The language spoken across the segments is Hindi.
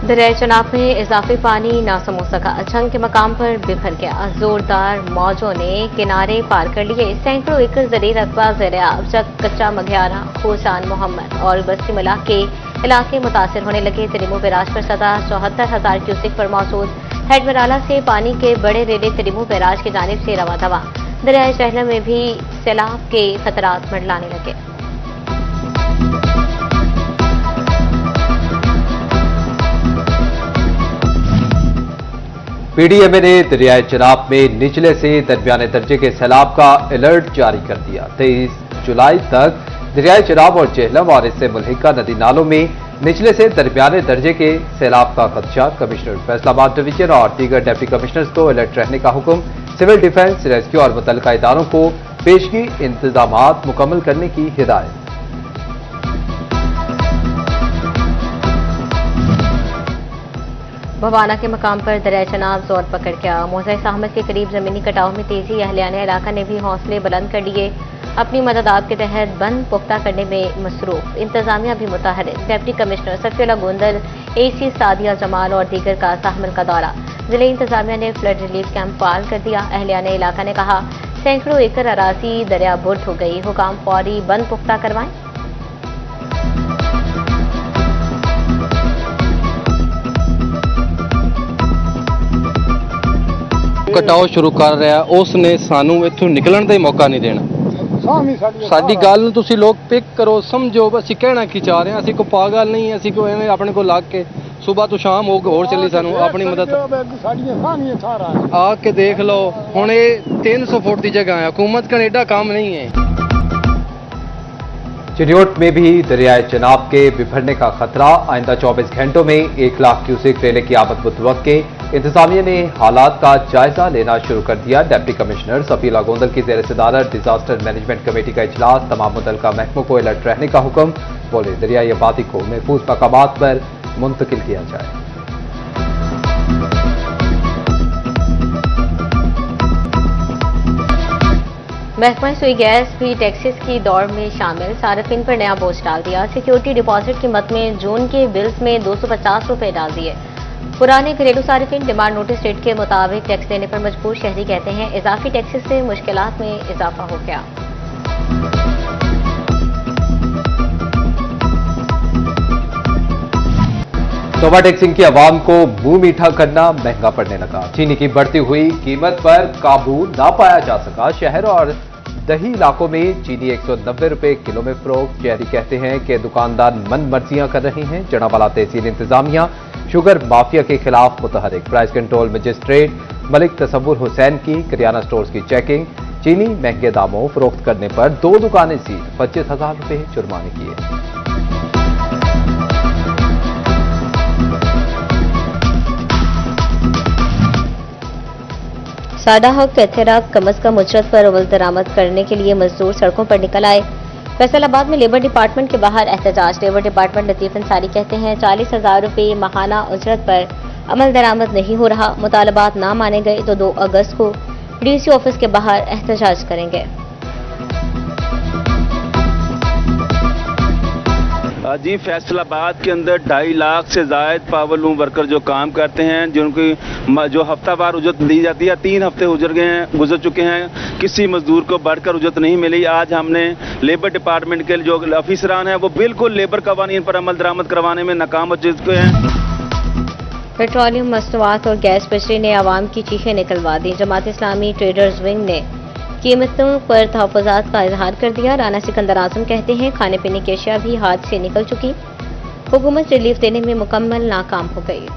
दरिया चनाब में इजाफी पानी ना समो सका, झंग के मकाम पर बिखर गया। जोरदार मौजों ने किनारे पार कर लिए। सैकड़ों एकड़ ज़रीर रकबा ज़ेर-ए-आब, चक, कच्चा मघियारा, खोसान मोहम्मद और बस्ती मिला के इलाके मुतासिर होने लगे। तिरिमू बैराज पर सदा 74,000 क्यूसिक पर मौजूद हेडवराला से पानी के बड़े रेले तिरिमू बैराज की जानिब से रवा दवा। दरिया चहलम में भी सैलाब के खतरात मंडलाने लगे। पीडीएमए ने दरियाए चनाब में निचले से दरमियाने दर्जे के सैलाब का अलर्ट जारी कर दिया। 23 जुलाई तक दरियाए चनाब और चेहलम और इससे मुल्हिका नदी नालों में निचले से दरमियाने दर्जे के सैलाब का खदशा। कमिश्नर फैसलाबाद डिवीजन और दीगर डिप्टी कमिश्नर्स को अलर्ट रहने का हुक्म। सिविल डिफेंस, रेस्क्यू और मुतल्लिका इदारों को पेशगी इंतजामात मुकम्मल करने की हिदायत। भवाना के मकाम पर दरिया चनाब जोर पकड़ गया। मोज़ा अहमद के करीब जमीनी कटाव में तेजी। अहलियाने इलाका ने भी हौसले बुलंद कर लिए। अपनी मदद आपके तहत बंद पुख्ता करने में मसरूफ। इंतजामिया भी मुतहरिक। Deputy commissioner Safiullah Gondal, AC Sadia Jamal और दीगर का साहमल का दौरा। जिले इंतजामिया ने फ्लड रिलीफ कैंप फाल कर दिया। अहलियाने इलाका ने कहा, सैकड़ों एकड़ अराजी दरिया बुर्द हो गई, हुकाम फौरी बंद पुख्ता करवाएं। कटाव शुरू कर रहा है, उसने सानू इत्थों निकलण का ही मौका नहीं देना। साडी गल नूं तुसीं लोग पिक करो, समझो। ਅਸੀਂ कहना की चाह रहे हैं, ਅਸੀਂ कोई पागल नहीं, ਅਸੀਂ कोई एवें अपने को लग के सुबह तो शाम होर चली सानू अपनी मदद आके देख लो। हुण ये 300 फुट की जगह है, हुकूमत का एडा काम नहीं है। चिन्योट में भी दरियाए चनाब के बिफरने का खतरा। आइंदा 24 घंटों में 1 लाख क्यूसेक रेले की आमद मुतवक्के। इंतजामिया ने हालात का जायजा लेना शुरू कर दिया। डिप्टी कमिश्नर सफीउल्लाह गोंदल की ज़ेर सदारत डिजास्टर मैनेजमेंट कमेटी का इजलास। तमाम मुतल्लिका महकमों को अलर्ट रहने का हुक्म। बोले दरियाई आबादी को महफूज मकामात पर मुंतकिल किया जाए। महकमा सुई गैस भी टैक्सेस की दौड़ में शामिल। सार्फिन पर नया बोझ डाल दिया। सिक्योरिटी डिपॉजिट कीमत में जून के बिल्स में 250 रुपए डाल दिए। पुराने घरेलू सार्फिन डिमांड नोटिस रेट के मुताबिक टैक्स देने पर मजबूर। शहरी कहते हैं इजाफी टैक्सेस से मुश्किलात में इजाफा हो गया। तोबा टैक्सिंग की आवाम को मुंह मीठा करना महंगा पड़ने लगा। चीनी की बढ़ती हुई कीमत पर काबू ना पाया जा सका। शहर और दही इलाकों में चीनी 190 रुपए किलो में फरोख्त। शहरी कहते हैं कि दुकानदार मन मर्जियां कर रहे हैं। जनावाला तहसील इंतजामिया शुगर माफिया के खिलाफ मुतहरिक। Price control magistrate Malik Tasawwur Hussain की किराना स्टोर्स की चेकिंग। चीनी महंगे दामों फरोख्त करने पर 2 दुकानें सील, 25,000 रुपए जुर्माने किए। सादा हक एहतराब कम अज कम उजरत पर अव्वल दरामद करने के लिए मजदूर सड़कों पर निकल आए। फैसलाबाद में लेबर डिपार्टमेंट के बाहर एहतजाज। लेबर डिपार्टमेंट लतीफ अंसारी कहते हैं 40,000 रुपये माहाना उजरत पर अमल दरामद नहीं हो रहा। मुतालबात ना माने गए तो 2 अगस्त को डीसी ऑफिस के बाहर एहतजाज करेंगे। जी फैसलाबाद के अंदर 2.5 लाख से जायद पावरलूम वर्कर जो काम करते हैं, जिनकी जो हफ्तावार उजरत दी जाती है, 3 हफ्ते गुजर चुके हैं, किसी मजदूर को बढ़कर उजरत नहीं मिली। आज हमने लेबर डिपार्टमेंट के जो अफसरान हैं वो बिल्कुल लेबर कवानीन पर अमल दरामद करवाने में नाकाम हो चुके हैं। पेट्रोलियम मसनूआत और गैस बिजली ने आवाम की चीखें निकलवा दी। जमात इस्लामी ट्रेडर्स विंग ने कीमतों पर तहफ़्फ़ुज़ात का इजहार कर दिया। राना सिकंदर आजम कहते हैं खाने पीने की अशिया भी हाथ से निकल चुकी, हुकूमत रिलीफ देने में मुकम्मल नाकाम हो गई।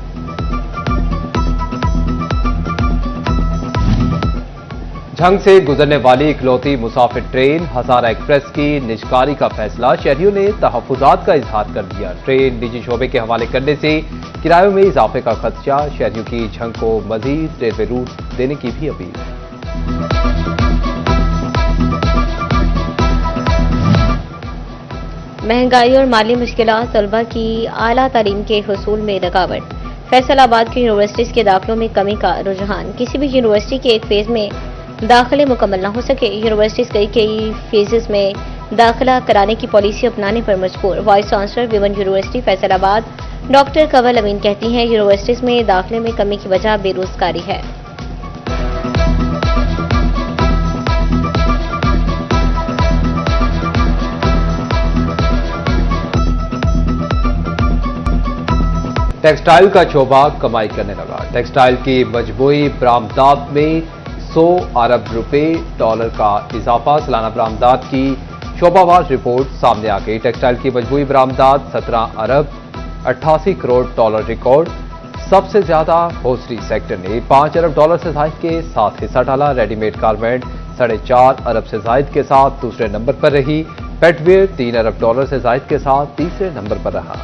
झंग से गुजरने वाली इकलौती मुसाफिर ट्रेन हजारा एक्सप्रेस की निजकारी का फैसला। शहरियों ने तहफ़्फ़ुज़ात का इजहार कर दिया। ट्रेन निजी शोबे के हवाले करने से किरायों में इजाफे का खदशा। शहरियों की झंग को मजीद रेलवे रूट देने की भी अपील। महंगाई और माली मुश्किलात तलबा की आला तालीम के हुसूल में रुकावट। फैसलाबाद की यूनिवर्सिटीज के दाखिलों में कमी का रुझान। किसी भी यूनिवर्सिटी के एक फेज में दाखिले मुकम्मल न हो सके। यूनिवर्सिटीज कई फेजेस में दाखिला कराने की पॉलिसी अपनाने पर मजबूर। Vice chancellor women university Faisalabad doctor Kanwal Amin कहती हैं, यूनिवर्सिटीज में दाखिले में कमी की वजह बेरोजगारी है। टेक्सटाइल का शोबा कमाई करने लगा। टेक्सटाइल की मजबूई बरामदात में 100 अरब रुपए डॉलर का इजाफा। सालाना बरामदात की शोबावार रिपोर्ट सामने आ गई। टेक्सटाइल की मजबूई बरामदात 17 अरब 88 करोड़ डॉलर रिकॉर्ड। सबसे ज्यादा होसरी सेक्टर ने 5 अरब डॉलर से जायद के साथ हिस्सा डाला। रेडीमेड गारमेंट 4.5 अरब से जायद के साथ दूसरे नंबर पर रही। पेटवेयर 3 अरब डॉलर से जायद के साथ तीसरे नंबर पर रहा।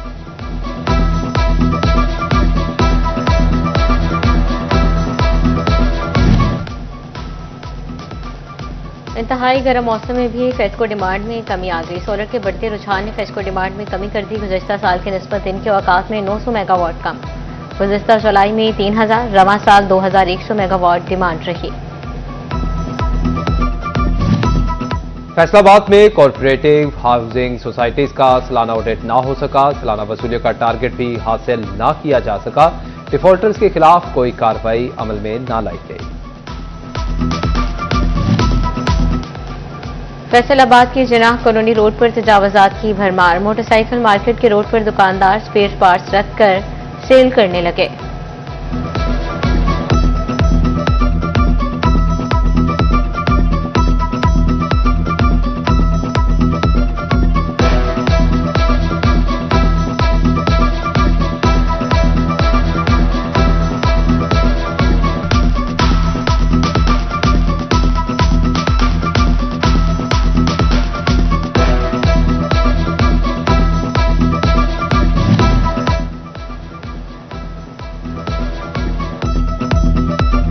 इंतहाई गर्म मौसम में भी फेस्को डिमांड में कमी आ गई। सोलर के बढ़ते रुझान ने फेस्को डिमांड में कमी कर दी। गुज़श्ता साल के निस्बत दिन के औकात में 900 मेगावाट कम। गुज़श्ता जुलाई में 3000, रवां साल 2100 मेगावाट डिमांड रही। फैसलाबाद में कॉर्पोरेटिव हाउसिंग सोसाइटीज का सालाना ऑडिट ना हो सका। सालाना वसूलियों का टारगेट भी हासिल ना किया जा सका। डिफॉल्टर्स के खिलाफ कोई कार्रवाई अमल में ना लाई गई। फैसलाबाद की जिनाह कॉलोनी रोड पर तजावजात की भरमार। मोटरसाइकिल मार्केट के रोड पर दुकानदार स्पेयर पार्ट्स रखकर सेल करने लगे।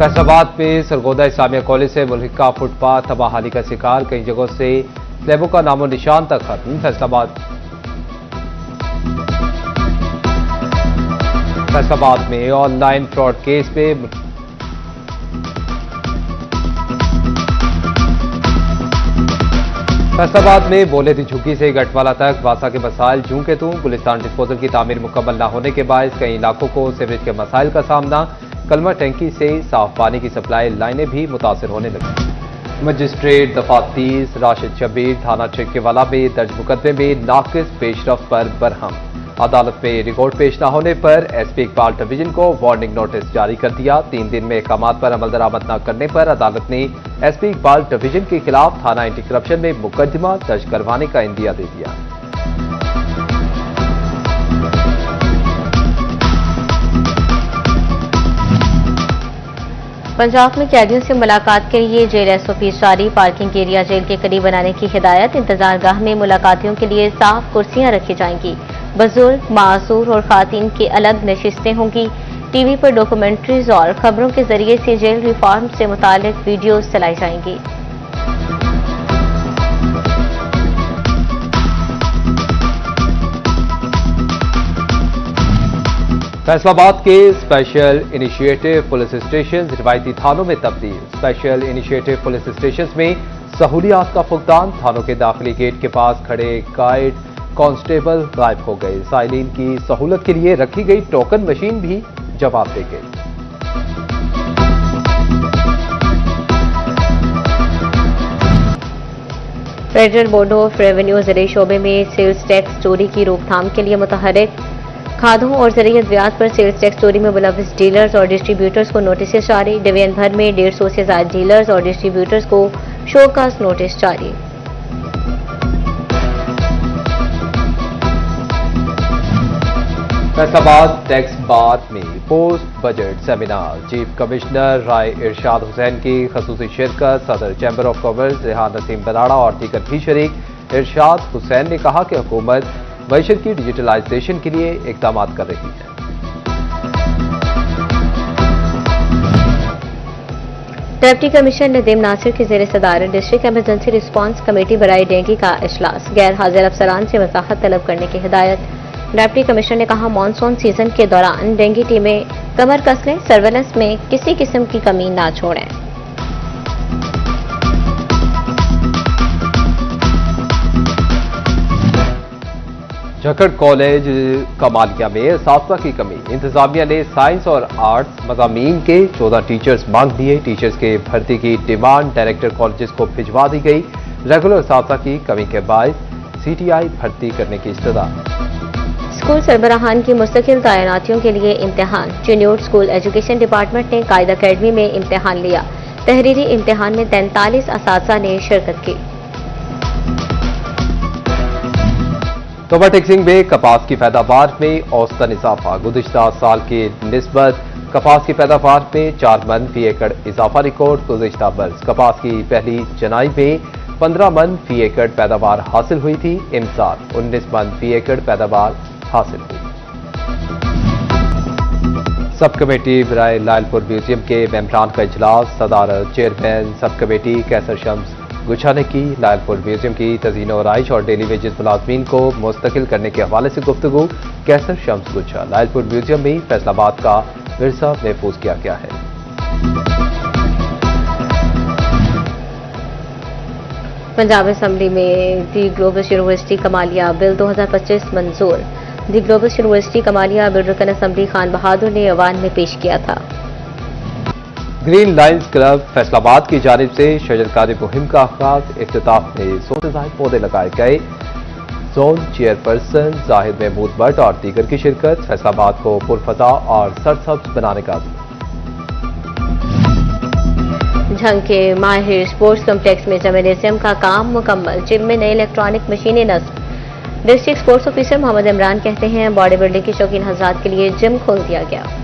फैसलाबाद में सरगोदा इस्लामिया कॉलेज से मुल्हिका फुटपाथ तबाहाली का शिकार। कई जगहों से स्लैबों का नामो निशान तक खत्म। फैसलाबाद में ऑनलाइन फ्रॉड केस में फैसलाबाद में बोले थी झुग्गी से गटवाला तक वासा के मसाइल जूं के तूं। गुलिस्तान डिस्पोजल की तामीर मुकम्मल न होने के बायस कई इलाकों को सीवरेज के मसाइल का सामना। कलमा टैंकी से साफ पानी की सप्लाई लाइनें भी मुतासिर होने लगी। मजिस्ट्रेट दफा 30 राशिद शब्बीर थाना छिड़केवाला में दर्ज मुकदमे में नाकिस पेशरफ पर बरहम। अदालत में रिकॉर्ड पेश न होने पर एसपी इकबाल डिवीजन को वार्निंग नोटिस जारी कर दिया। 3 दिन में अहकामात पर अमल दरामद न करने पर अदालत ने एसपी इकबाल डिवीजन के खिलाफ थाना एंटी करप्शन में मुकदमा दर्ज करवाने का इंदिया दे दिया। पंजाब में कैदियों से मुलाकात के लिए जेल एसओपी जारी। पार्किंग एरिया जेल के करीब बनाने की हिदायत। इंतजार गाह में मुलाकातियों के लिए साफ कुर्सियां रखी जाएंगी। बुजुर्ग, मासूर और खातिन की अलग नशिस्तें होंगी। टीवी पर डॉक्यूमेंट्रीज और खबरों के जरिए से जेल रिफॉर्म से मुतालिक वीडियोज चलाई जाएंगी। फैसलाबाद के स्पेशल इनिशिएटिव पुलिस स्टेशन रिवायती थानों में तब्दील। स्पेशल इनिशिएटिव पुलिस स्टेशन में सहूलियात का फुकदान। थानों के दाखिली गेट के पास खड़े गाइड कांस्टेबल गायब हो गए। साइलिन की सहूलत के लिए रखी गई टोकन मशीन भी जवाब दे गई। फेडरल बोर्ड ऑफ रेवेन्यू ज़रिए शोबे में सेल्स टैक्स चोरी की रोकथाम के लिए मुतहरिक। खादों और ज़रिए अद्वियात पर सेल्स टैक्स चोरी में मुलविस डीलर्स और डिस्ट्रीब्यूटर्स को नोटिस जारी। डिवीजन भर में 150 से ज्यादा डीलर्स और डिस्ट्रीब्यूटर्स को शोकास नोटिस जारी। फैसलाबाद टैक्स बार में post budget seminar. Chief commissioner Rai Irshad Hussain की खसूसी शिरकत। सदर chamber of commerce Rehan Naseem Barara और दीगर भी शरीक। इरशाद हुसैन ने कहा कि हुकूमत मईशत की डिजिटलाइजेशन के लिए इकदाम कर रही है। डिप्टी कमिश्नर नदीम नासिर की ज़ेर सदारत डिस्ट्रिक्ट एमरजेंसी रिस्पांस कमेटी बराए डेंगू का इजलास। गैर हाजिर अफसरान से वजाहत तलब करने की हिदायत। डिप्टी कमिश्नर ने कहा, मानसून सीजन के दौरान डेंगू टीमें कमर कस लें, सर्वेलेंस में किसी किस्म की कमी ना छोड़ें। झक्कड़ कॉलेज कमालिया में असातिज़ा की कमी, इंतजामिया ने साइंस और आर्ट्स मज़ामीन के 14 टीचर्स मांग दिए। टीचर्स के भर्ती की डिमांड डायरेक्टर कॉलेजेस को भिजवा दी गई। रेगुलर असातिज़ा की कमी के बायस CTI भर्ती करने की इस्तदा। स्कूल सरबराहान की मुस्तकिल तैनातियों के लिए इम्तिहान, चिन्यूट स्कूल एजुकेशन डिपार्टमेंट ने कायदा अकेडमी में इम्तिहान लिया। तहरीरी इम्तिहान में 43 असातिज़ा ने शिरकत की। तोबा टेक्सिंग में कपास की पैदावार में औसतन इजाफा, गुज़िश्ता साल की निस्बत कपास की पैदावार में 4 मन फी एकड़ इजाफा रिकॉर्ड। गुज़िश्ता बरस कपास की पहली जनाई में 15 मन फी एकड़ पैदावार हासिल हुई थी। इमसाल 19 मन फी एकड़ पैदावार हासिल हुई। सब कमेटी बराए लायलपुर म्यूजियम के मेंबरान का इजलास, सदारत चेयरमैन सब कमेटी कैसर शम्स गुच्छा ने की। लायलपुर म्यूजियम की तज़ीन और आइश और डेली वेजेस मुलाजमीन को मुस्तकिल करने के हवाले से गुफ्तगू। कैसर शम्स गुच्छा, लायलपुर म्यूजियम में फैसलाबाद का विरसा महफूज किया गया है। पंजाब असम्बली में दी ग्लोबल यूनिवर्सिटी कमालिया बिल 2025 मंजूर। दी ग्लोबल यूनिवर्सिटी कमालिया बिल रुकन असम्बली खान बहादुर ने अवान में पेश किया था। ग्रीन लाइन्स क्लब फैसलाबाद की जानिब से शजरकारी मुहिम का आगाज, इफ्तिताह में 100 से ज़ायद पौधे लगाए गए। जोन चेयरपर्सन जाहिद महमूद भट्ट और दीगर की शिरकत। फैसलाबाद को पुरफजा और सरसब्ज बनाने का झंग के माहिर स्पोर्ट्स कॉम्प्लेक्स में जिम्नेजियम का काम मुकम्मल। जिम में नई इलेक्ट्रॉनिक मशीनें नस्ब। District sports officer Mohammad Imran कहते हैं बॉडी बिल्डिंग के शौकीन हज़रात के लिए जिम खोल दिया गया।